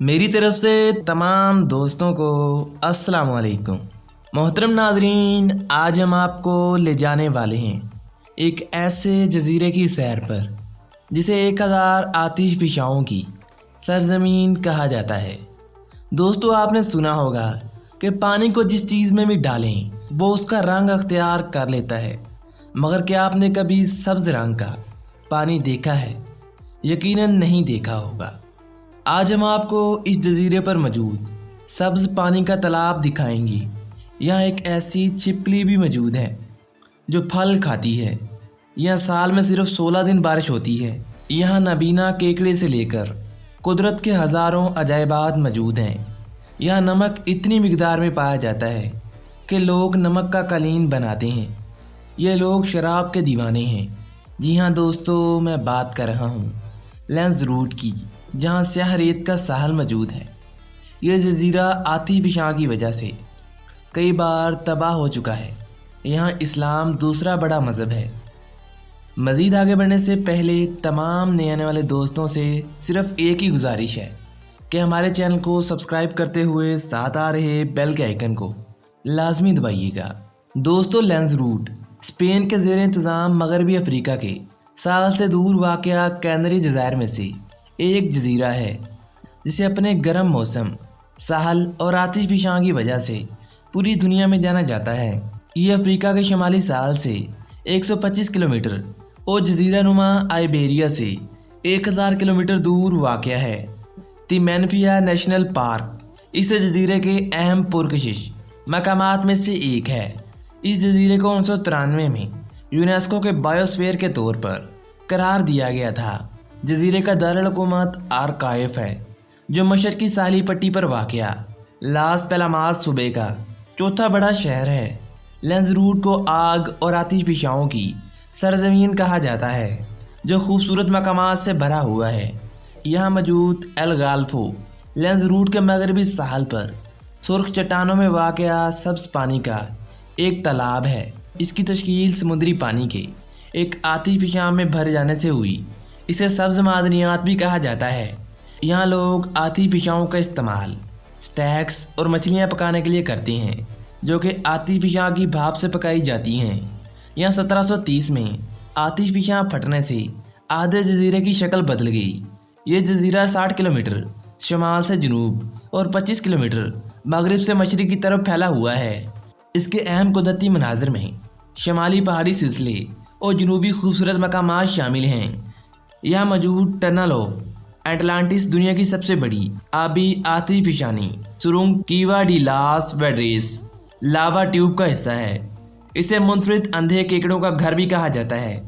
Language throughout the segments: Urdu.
میری طرف سے تمام دوستوں کو السلام علیکم۔ محترم ناظرین، آج ہم آپ کو لے جانے والے ہیں ایک ایسے جزیرے کی سیر پر جسے 1000 آتش فشاؤں کی سرزمین کہا جاتا ہے۔ دوستو، آپ نے سنا ہوگا کہ پانی کو جس چیز میں بھی ڈالیں وہ اس کا رنگ اختیار کر لیتا ہے، مگر کیا آپ نے کبھی سبز رنگ کا پانی دیکھا ہے؟ یقیناً نہیں دیکھا ہوگا۔ آج ہم آپ کو اس جزیرے پر موجود سبز پانی کا تالاب دکھائیں گے۔ یہاں ایک ایسی چھپکلی بھی موجود ہے جو پھل کھاتی ہے۔ یہاں سال میں صرف 16 دن بارش ہوتی ہے۔ یہاں نابینا کیکڑے سے لے کر قدرت کے ہزاروں عجائبات موجود ہیں۔ یہاں نمک اتنی مقدار میں پایا جاتا ہے کہ لوگ نمک کا قالین بناتے ہیں۔ یہ لوگ شراب کے دیوانے ہیں۔ جی ہاں دوستو، میں بات کر رہا ہوں لینز روٹ کی، جہاں سیاہ ریت کا ساحل موجود ہے۔ یہ جزیرہ آتی فشاں کی وجہ سے کئی بار تباہ ہو چکا ہے۔ یہاں اسلام دوسرا بڑا مذہب ہے۔ مزید آگے بڑھنے سے پہلے تمام نئے آنے والے دوستوں سے صرف ایک ہی گزارش ہے کہ ہمارے چینل کو سبسکرائب کرتے ہوئے ساتھ آ رہے بیل کے آئیکن کو لازمی دبائیے گا۔ دوستو، لینز روٹ اسپین کے زیر انتظام مغربی افریقہ کے ساحل سے دور واقع کینری جزائر میں سے ایک جزیرہ ہے، جسے اپنے گرم موسم، ساحل اور آتش فشاں کی وجہ سے پوری دنیا میں جانا جاتا ہے۔ یہ افریقہ کے شمالی ساحل سے 125 کلومیٹر اور جزیرہ نما آئیبیریا سے 1000 کلومیٹر دور واقع ہے۔ دی مینفیا نیشنل پارک اس جزیرے کے اہم پرکشش مقامات میں سے ایک ہے۔ اس جزیرے کو 1993 میں یونیسکو کے بائیوسفیئر کے طور پر قرار دیا گیا تھا۔ جزیرے کا دارالحکومت آرکائف ہے، جو مشرقی ساحلی پٹی پر واقع لاس پالماس صوبے کا چوتھا بڑا شہر ہے۔ لینز روٹ کو آگ اور آتش فشاؤں کی سرزمین کہا جاتا ہے، جو خوبصورت مقامات سے بھرا ہوا ہے۔ یہاں موجود ایل گالفو لینز روٹ کے مغربی ساحل پر سرخ چٹانوں میں واقع سبز پانی کا ایک تالاب ہے۔ اس کی تشکیل سمندری پانی کے ایک آتش فشاں میں بھر جانے سے ہوئی۔ اسے سبز معدنیات بھی کہا جاتا ہے۔ یہاں لوگ آتش فشاؤں کا استعمال سٹیکس اور مچھلیاں پکانے کے لیے کرتے ہیں، جو کہ آتش فشاں کی بھاپ سے پکائی جاتی ہیں۔ یہاں 1730 میں آتش فشاں پھٹنے سے آدھے جزیرے کی شکل بدل گئی۔ یہ جزیرہ 60 کلومیٹر شمال سے جنوب اور 25 کلومیٹر مغرب سے مشرق کی طرف پھیلا ہوا ہے۔ اس کے اہم قدرتی مناظر میں شمالی پہاڑی سلسلے اور جنوبی خوبصورت مقامات شامل ہیں۔ یہاں موجود ٹنل آف اٹلانٹس دنیا کی سب سے بڑی آبی آتش فشانی سرنگ کیوا ڈی لاس ویڈریس لاوا ٹیوب کا حصہ ہے۔ اسے منفرد اندھے کیکڑوں کا گھر بھی کہا جاتا ہے۔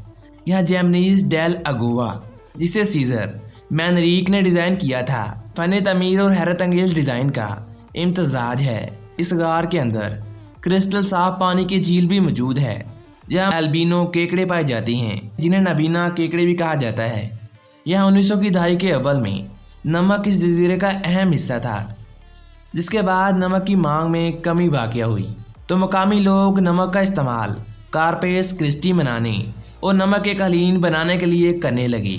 یہاں جیمنیز ڈیل اگوا، جسے سیزر مینریک نے ڈیزائن کیا تھا، فن تعمیر اور حیرت انگیز ڈیزائن کا امتزاج ہے۔ اس غار کے اندر کرسٹل صاف پانی کی جھیل بھی موجود ہے، جہاں البینو کیکڑے پائے جاتے ہیں، جنہیں نابینا کیکڑے بھی کہا جاتا ہے۔ یہاں 1900 کی دہائی کے اول میں نمک اس جزیرے کا اہم حصہ تھا، جس کے بعد نمک کی مانگ میں کمی واقع ہوئی تو مقامی لوگ نمک کا استعمال کارپیس کرسٹی بنانے اور نمک کے قالین بنانے کے لیے کرنے لگے۔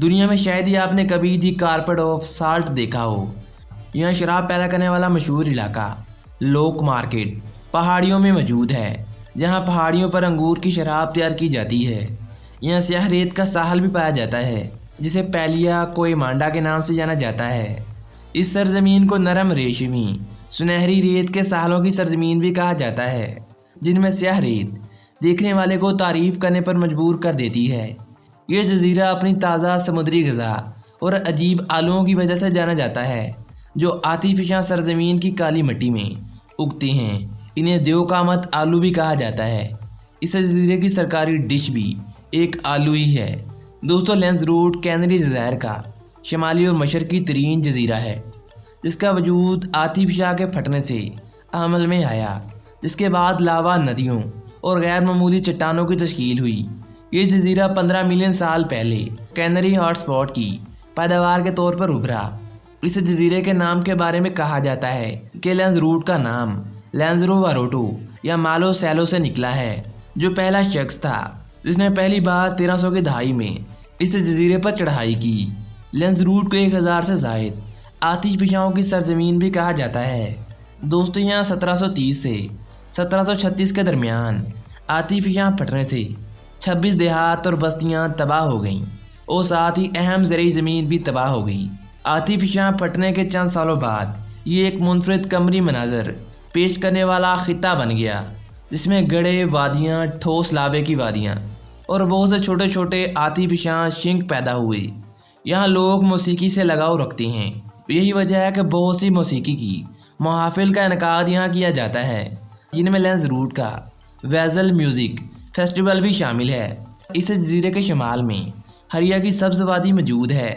دنیا میں شاید ہی آپ نے کبھی دی کارپٹ آف سالٹ دیکھا ہو۔ یہاں شراب پیدا کرنے والا مشہور علاقہ لوک مارکیٹ پہاڑیوں میں موجود ہے، جہاں پہاڑیوں پر انگور کی شراب تیار کی جاتی ہے۔ یہاں سیاہ ریت کا ساحل بھی پایا جاتا ہے، جسے پیلیا کوئی مانڈا کے نام سے جانا جاتا ہے۔ اس سرزمین کو نرم ریشمی سنہری ریت کے ساحلوں کی سرزمین بھی کہا جاتا ہے، جن میں سیاہ ریت دیکھنے والے کو تعریف کرنے پر مجبور کر دیتی ہے۔ یہ جزیرہ اپنی تازہ سمندری غذا اور عجیب آلوؤں کی وجہ سے جانا جاتا ہے، جو آتش فشاں سرزمین کی کالی مٹی میں اگتے ہیں۔ انہیں دیو کامت آلو بھی کہا جاتا ہے۔ اس جزیرے کی سرکاری ڈش بھی ایک آلو ہی ہے۔ دوستو، لینز روٹ کینری جزائر کا شمالی اور مشرقی ترین جزیرہ ہے، جس کا وجود آتش فشاں کے پھٹنے سے عمل میں آیا، جس کے بعد لاوا ندیوں اور غیر معمولی چٹانوں کی تشکیل ہوئی۔ یہ جزیرہ 15 ملین سال پہلے کینری ہاٹ اسپاٹ کی پیداوار کے طور پر ابھرا۔ اس جزیرے کے نام کے بارے میں کہا جاتا ہے کہ لینز روٹ کا نام لینزرو واروٹو یا مالو سیلو سے نکلا ہے، جو پہلا شخص تھا جس نے پہلی بار 1300 کی دہائی میں اس جزیرے پر چڑھائی کی۔ لینز روٹ کو 1000 سے زائد آتش فشاں کی سرزمین بھی کہا جاتا ہے۔ دوستو یہاں 1730 سے 1736 کے درمیان آتش فشاں پھٹنے سے 26 دیہات اور بستیاں تباہ ہو گئیں اور ساتھ ہی اہم زرعی زمین بھی تباہ ہو گئی۔ آتش فشاں پھٹنے کے چند سالوں بعد یہ ایک منفرد قمری مناظر پیش کرنے والا خطہ بن گیا، جس میں گڑھے وادیاں، ٹھوس لابے کی وادیاں اور بہت سے چھوٹے چھوٹے آتش فشاں شنک پیدا ہوئے۔ یہاں لوگ موسیقی سے لگاؤ رکھتے ہیں، یہی وجہ ہے کہ بہت سی موسیقی کی محافل کا انعقاد یہاں کیا جاتا ہے، جن میں لینس روٹ کا ویزل میوزک فیسٹیول بھی شامل ہے۔ اس جزیرے کے شمال میں ہریا کی سبز وادی موجود ہے،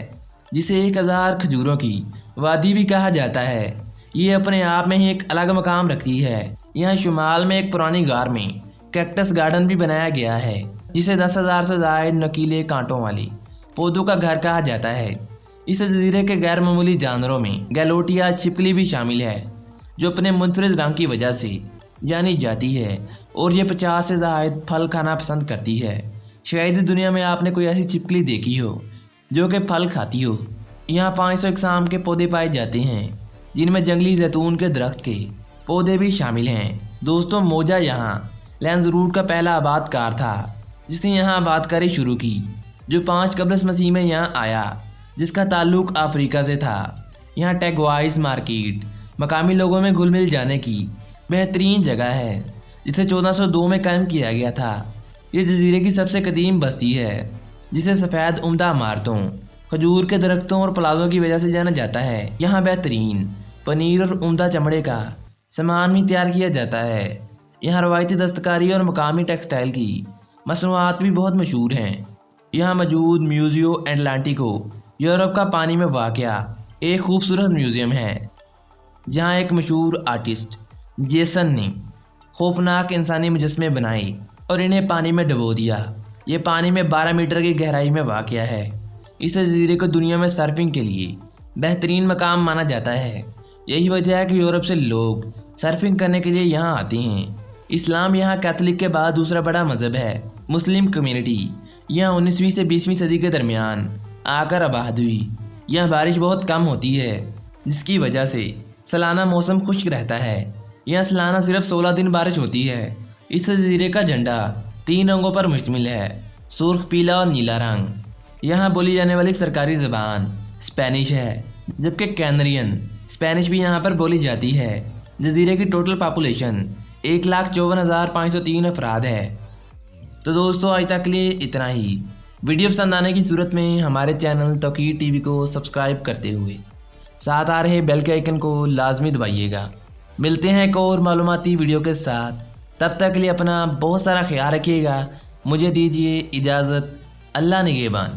جسے 1000 کھجوروں کی وادی بھی کہا جاتا ہے۔ یہ اپنے آپ میں ہی ایک الگ مقام رکھتی ہے۔ یہاں شمال میں ایک پرانی غار میں کیکٹس گارڈن بھی بنایا گیا ہے، جسے 10,000 سے زائد نوکیلے کانٹوں والے پودوں کا گھر کہا جاتا ہے۔ اس جزیرے کے غیر معمولی جانوروں میں گیلوٹیا چھپکلی بھی شامل ہے، جو اپنے منفرد رنگ کی وجہ سے جانی جاتی ہے اور یہ 50 سے زائد پھل کھانا پسند کرتی ہے۔ شاید دنیا میں آپ نے کوئی ایسی چھپکلی دیکھی ہو جو کہ پھل کھاتی ہو۔ یہاں 500 اقسام کے پودے پائے جاتے ہیں، جن میں جنگلی زیتون کے درخت کے پودے بھی شامل ہیں۔ دوستوں موجہ یہاں لینس روٹ کا پہلا آباد کار تھا، جس نے یہاں آباد کاری شروع کی، جو 5 قبل مسیح میں یہاں آیا، جس کا تعلق افریقہ سے تھا۔ یہاں ٹیگوائز مارکیٹ مقامی لوگوں میں گھل مل جانے کی بہترین جگہ ہے، جسے 1402 میں قائم کیا گیا تھا۔ یہ جزیرے کی سب سے قدیم بستی ہے، جسے سفید عمدہ عمارتوں، کھجور کے درختوں اور پلازوں کی وجہ سے جانا جاتا ہے۔ یہاں بہترین پنیر اور عمدہ چمڑے کا سامان بھی تیار کیا جاتا ہے۔ یہاں روایتی دستکاری اور مقامی ٹیکسٹائل کی مصنوعات بھی بہت مشہور ہیں۔ یہاں موجود میوزیو اٹلانٹیکو یورپ کا پانی میں واقع ایک خوبصورت میوزیم ہے، جہاں ایک مشہور آرٹسٹ جیسن نے خوفناک انسانی مجسمے بنائے اور انہیں پانی میں ڈبو دیا۔ یہ پانی میں 12 میٹر کی گہرائی میں واقع ہے۔ اس جزیرے کو دنیا میں سرفنگ کے لیے بہترین مقام مانا جاتا ہے۔ یہی وجہ ہے کہ یورپ سے لوگ سرفنگ کرنے کے لیے یہاں آتے ہیں۔ اسلام یہاں کیتھولک کے بعد دوسرا بڑا مذہب ہے۔ مسلم کمیونٹی یہاں 19ویں سے 20ویں صدی کے درمیان آ کر آباد ہوئی۔ یہاں بارش بہت کم ہوتی ہے، جس کی وجہ سے سالانہ موسم خشک رہتا ہے۔ یہاں سالانہ صرف 16 دن بارش ہوتی ہے۔ اس جزیرے کا جھنڈا 3 رنگوں پر مشتمل ہے: سرخ، پیلا اور نیلا رنگ۔ یہاں بولی جانے والی سرکاری زبان اسپینش ہے، جبکہ کینرین اسپینش بھی یہاں پر بولی جاتی ہے۔ جزیرے کی ٹوٹل پاپولیشن 1,54,503 افراد ہے۔ تو دوستو آج تک کے لیے اتنا ہی۔ ویڈیو پسند آنے کی صورت میں ہمارے چینل توقیر ٹی وی کو سبسکرائب کرتے ہوئے ساتھ آ رہے بیل کے آئیکن کو لازمی دبائیے گا۔ ملتے ہیں ایک اور معلوماتی ویڈیو کے ساتھ، تب تک کے لیے اپنا بہت سارا خیال رکھیے گا۔ مجھے دیجیے اجازت، اللہ نگہبان۔